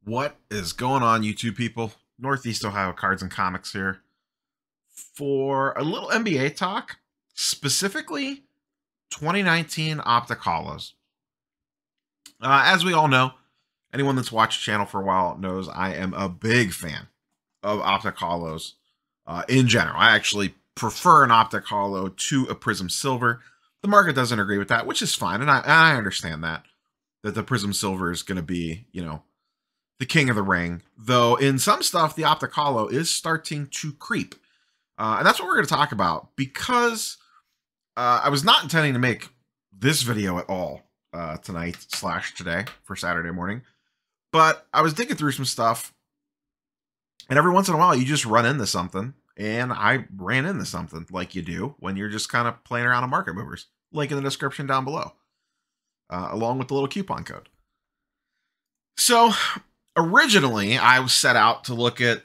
What is going on, YouTube people? Northeast Ohio Cards and Comics here for a little NBA talk, specifically 2019 Optic Holos. As we all know, anyone that's watched the channel for a while knows I am a big fan of Optic Holos in general. I actually prefer an Optic Holo to a Prism Silver. The market doesn't agree with that, which is fine, and I understand that the Prism Silver is going to be, the king of the ring, though in some stuff, the Optic Holo is starting to creep. And that's what we're going to talk about, because I was not intending to make this video at all tonight/today for Saturday morning, but I was digging through some stuff, and every once in a while, you just run into something, and I ran into something like you do when you're just kind of playing around on market movers. Link in the description down below, along with the little coupon code. So originally, I was set out to look at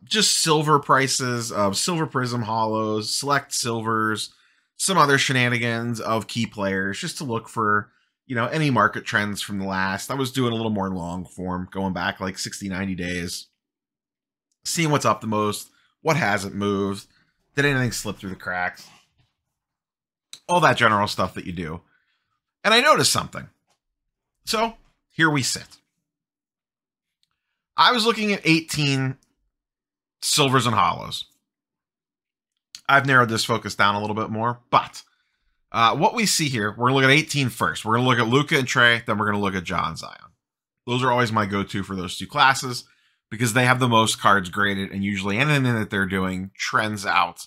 just silver prices of silver Prism Holos, select silvers, some other shenanigans of key players, just to look for, any market trends from the last. I was doing a little more long form, going back like 60, 90 days, seeing what's up the most, what hasn't moved, did anything slip through the cracks, all that general stuff that you do. And I noticed something. So here we sit. I was looking at 18 silvers and holos. I've narrowed this focus down a little bit more, but what we see here, we're going to look at 18 first. We're going to look at Luka and Trey, then we're going to look at John Zion. Those are always my go-to for those two classes because they have the most cards graded, and usually anything that they're doing trends out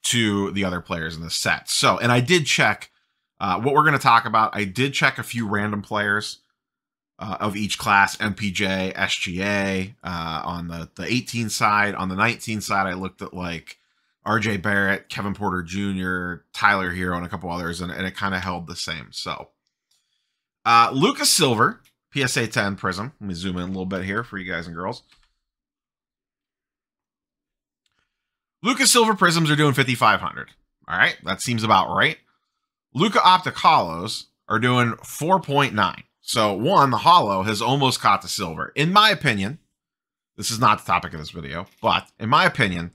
to the other players in the set. So, and I did check what we're going to talk about. I did check a few random players of each class, MPJ, SGA, on the 18 side. On the 19 side, I looked at like RJ Barrett, Kevin Porter Jr., Tyler Hero, and a couple others, and it kind of held the same. So, Luka Silver, PSA 10 Prism. Let me zoom in a little bit here for you guys and girls. Luka Silver Prisms are doing 5,500. All right, that seems about right. Luka Optic Holos are doing 4.9. So, one, the holo has almost caught the silver. In my opinion, this is not the topic of this video, but in my opinion,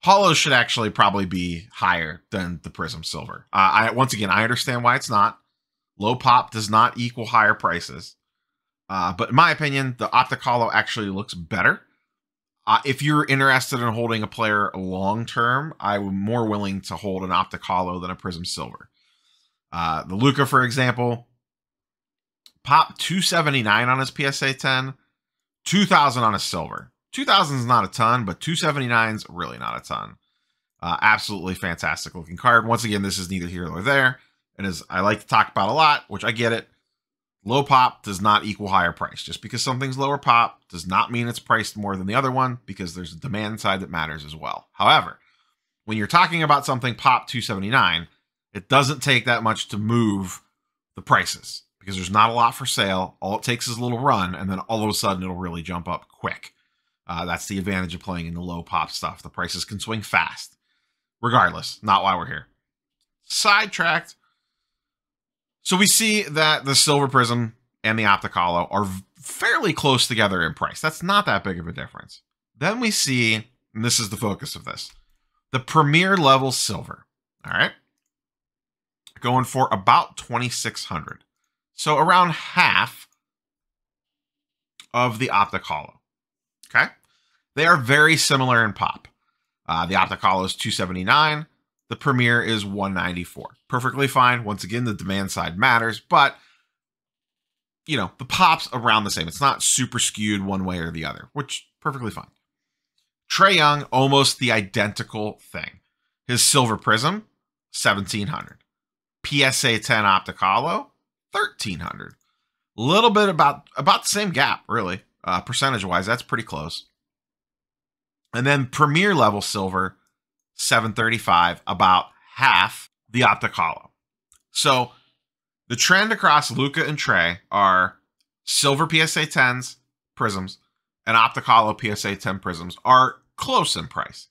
holos should actually probably be higher than the Prism Silver. Once again, I understand why it's not. Low pop does not equal higher prices. But in my opinion, the Optic Holo actually looks better. If you're interested in holding a player long-term, I'm more willing to hold an Optic Holo than a Prism Silver. The Luka, for example, pop 279 on his PSA 10, 2,000 on his silver. 2,000 is not a ton, but 279 is really not a ton. Absolutely fantastic looking card. Once again, this is neither here nor there. And as I like to talk about a lot, which I get it, low pop does not equal higher price. Just because something's lower pop does not mean it's priced more than the other one, because there's a demand side that matters as well. However, when you're talking about something pop 279, it doesn't take that much to move the prices, because there's not a lot for sale. All it takes is a little run, and then all of a sudden it'll really jump up quick. That's the advantage of playing in the low pop stuff. The prices can swing fast. Regardless, not why we're here. Sidetracked. So we see that the Silver Prism and the Optic Holo are fairly close together in price. That's not that big of a difference. Then we see, and this is the focus of this, the Premier Level Silver. All right. Going for about 2,600. So around half of the Optic Holo. Okay. They are very similar in pop. The Optic Holo is 279. The Premier is 194. Perfectly fine. Once again, the demand side matters, but the pop's around the same. It's not super skewed one way or the other, which perfectly fine. Trae Young, almost the identical thing. His Silver Prism, 1,700. PSA 10 Optic Holo, 1,300. A little bit about the same gap, really. Percentage-wise, that's pretty close. And then Premier Level Silver, 735, about half the Optic Holo. So the trend across Luka and Trey are silver PSA 10s, Prisms, and Optic Holo PSA 10 Prisms are close in price.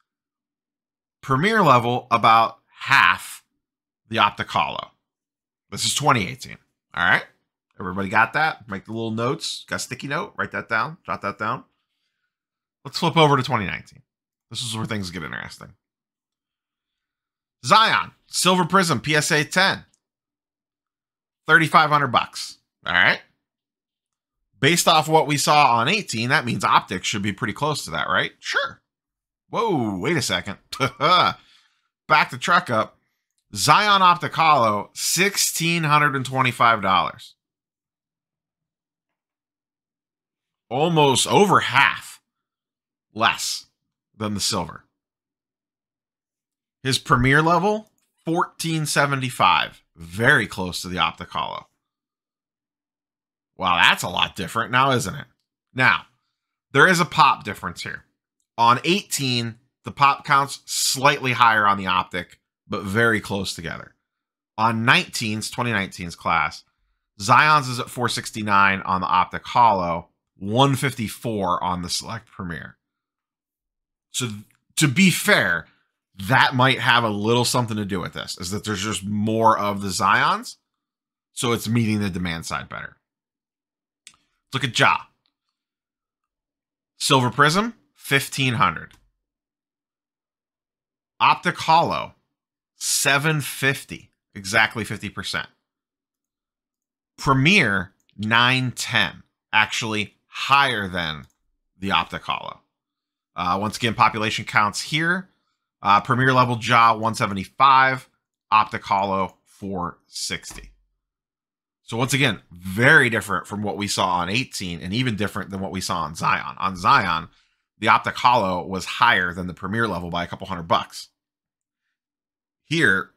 Premier Level, about half the Optic Holo. This is 2018. All right. Everybody got that? Make the little notes. Got a sticky note? Write that down. Jot that down. Let's flip over to 2019. This is where things get interesting. Zion, Silver Prism, PSA 10. $3,500. All right. Based off what we saw on 18, that means Optic should be pretty close to that, right? Sure. Whoa, wait a second. Back the truck up. Zion Optic Holo, $1,625. Almost over half less than the silver. His premier level, $1,475. Very close to the Optic Holo. Wow, that's a lot different now, isn't it? Now, there is a pop difference here. On 18, the pop count's slightly higher on the Optic, but very close together. On 2019's class, Zion's is at 469 on the Optic Holo, 154 on the Select Premier. So, to be fair, that might have a little something to do with this, is that there's just more of the Zions, so it's meeting the demand side better. Look at Ja. Silver Prism, $1,500. Optic Holo, $750. Exactly 50%. Premier, $910. Actually higher than the Optic Holo. Once again, population counts here. Premier level Ja, 175. Optic Holo, 460. So once again, very different from what we saw on 18 and even different than what we saw on Zion. On Zion, the Optic Holo was higher than the premier level by a couple $100. Here,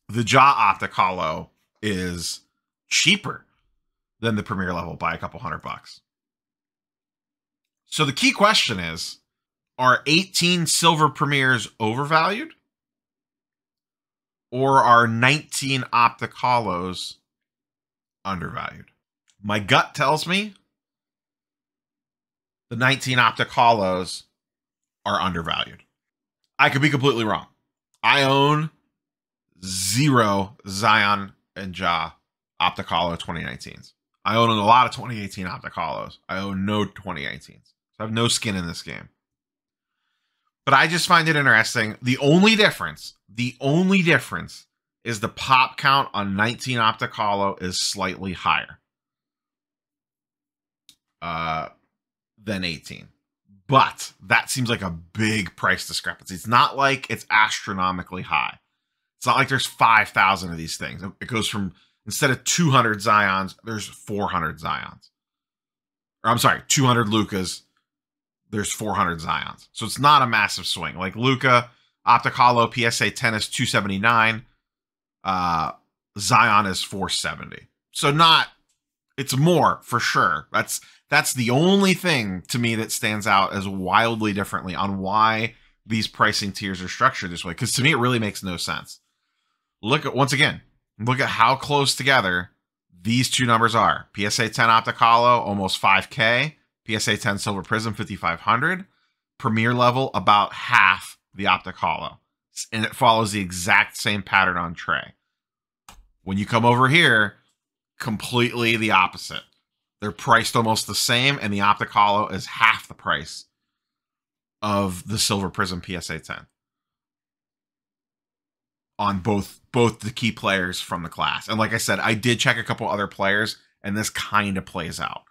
the Ja Optic Holo is cheaper than the premier level by a couple $100. So the key question is, are 18 silver premiers overvalued? Or are 19 Optic Holos undervalued? My gut tells me the 19 Optic Holos are undervalued. I could be completely wrong. I own 0 Zion and Ja Optic Holo 2019s. I own a lot of 2018 Optic Holos. I own no 2018s. So I have no skin in this game. But I just find it interesting. The only difference is the pop count on 19 Optic Holo is slightly higher than 18. But that seems like a big price discrepancy. It's not like it's astronomically high. It's not like there's 5,000 of these things. It goes from, instead of 200 Zions, there's 400 Zions. Or I'm sorry, 200 Lukas, there's 400 Zions. So it's not a massive swing. Like Luka, Optic Holo, PSA 10 is 279. Zion is 470. So it's more for sure. That's the only thing to me that stands out as wildly differently on why these pricing tiers are structured this way. Because to me, it really makes no sense. Once again, look at how close together these two numbers are. PSA 10 Optic Holo, almost 5K. PSA 10 Silver Prism, 5,500. Premier level, about half the Optic Holo. And it follows the exact same pattern on Trey. When you come over here, completely the opposite. They're priced almost the same, and the Optic Holo is half the price of the Silver Prism PSA 10 on both the key players from the class. And like I said, I did check a couple other players, and this kind of plays out.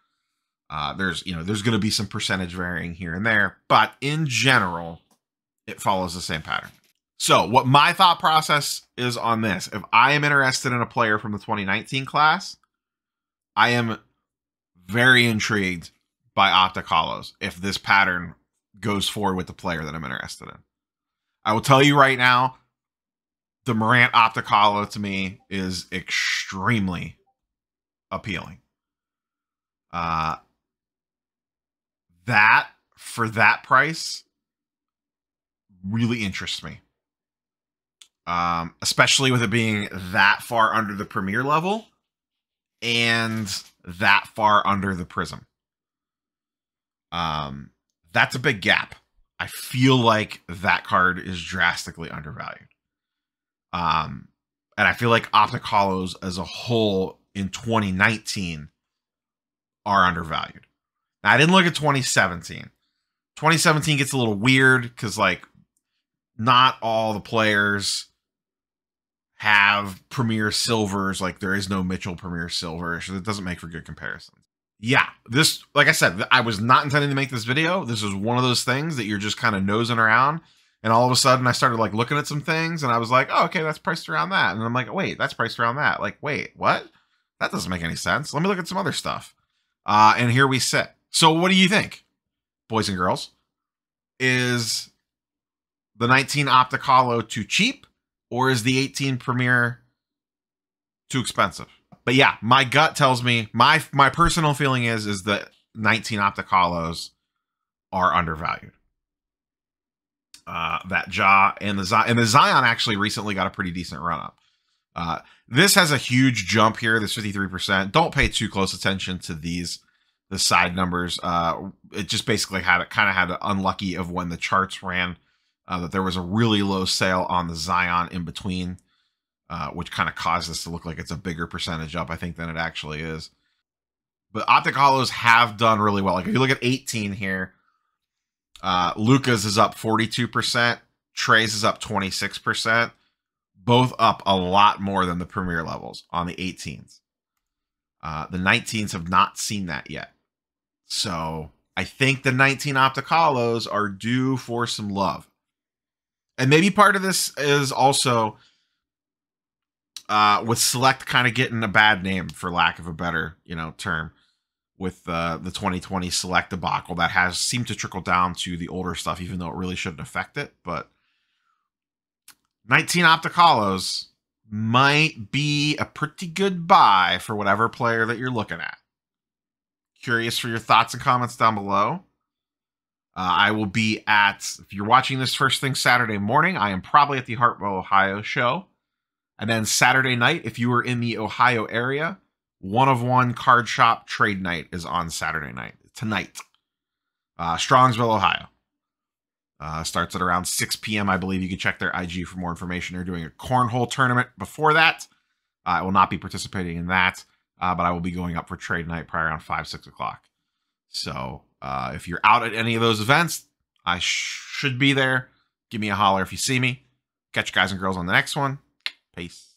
There's going to be some percentage varying here and there, but in general, it follows the same pattern. So what my thought process is on this, if I am interested in a player from the 2019 class, I am very intrigued by Optic Holos if this pattern goes forward with the player that I'm interested in. I will tell you right now, the Morant Optic Holo to me is extremely appealing. That, for that price, really interests me. Especially with it being that far under the premier level and that far under the prism. That's a big gap. I feel like that card is drastically undervalued. And I feel like Optic Holos as a whole in 2019 are undervalued. Now, I didn't look at 2017. 2017 gets a little weird because, like, not all the players have Premier Silvers. Like, there is no Mitchell Premier Silver, so it doesn't make for good comparisons. Yeah, this, like I said, I was not intending to make this video. This is one of those things that you're just kind of nosing around, and all of a sudden I started like looking at some things, and I was like, oh, okay, that's priced around that. And I'm like, wait, that's priced around that. Like, wait, what? That doesn't make any sense. Let me look at some other stuff. And here we sit. So what do you think, boys and girls? Is the 19 Optic Holo too cheap, or is the 18 Premier too expensive? But yeah, my gut tells me, my personal feeling is that 19 Optic Holos are undervalued. That Ja and the Zion actually recently got a pretty decent run up. This has a huge jump here, this 53%. Don't pay too close attention to the side numbers. It just basically kind of had an unlucky of when the charts ran, that there was a really low sale on the Zion in between, which kind of caused this to look like it's a bigger percentage up, I think, than it actually is. But Optic Holos have done really well. Like, if you look at 18 here, Luka's is up 42%, Trey's is up 26%, both up a lot more than the Premier levels on the 18s. The 19s have not seen that yet. So I think the 19 Optic Holos are due for some love. And maybe part of this is also with Select kind of getting a bad name, for lack of a better, term, with the 2020 Select debacle that has seemed to trickle down to the older stuff, even though it really shouldn't affect it. But 19 Optic Holos might be a pretty good buy for whatever player that you're looking at. Curious for your thoughts and comments down below. I will be if you're watching this first thing Saturday morning, I am probably at the Hartville, Ohio show. And then Saturday night, if you were in the Ohio area, 1-of-1 card shop trade night is on Saturday night, tonight. Strongsville, Ohio. Starts at around 6 p.m. I believe. You can check their IG for more information. They're doing a cornhole tournament before that. I will not be participating in that, but I will be going up for trade night probably around 5, 6 o'clock. So if you're out at any of those events, I should be there. Give me a holler if you see me. Catch you guys and girls on the next one. Peace.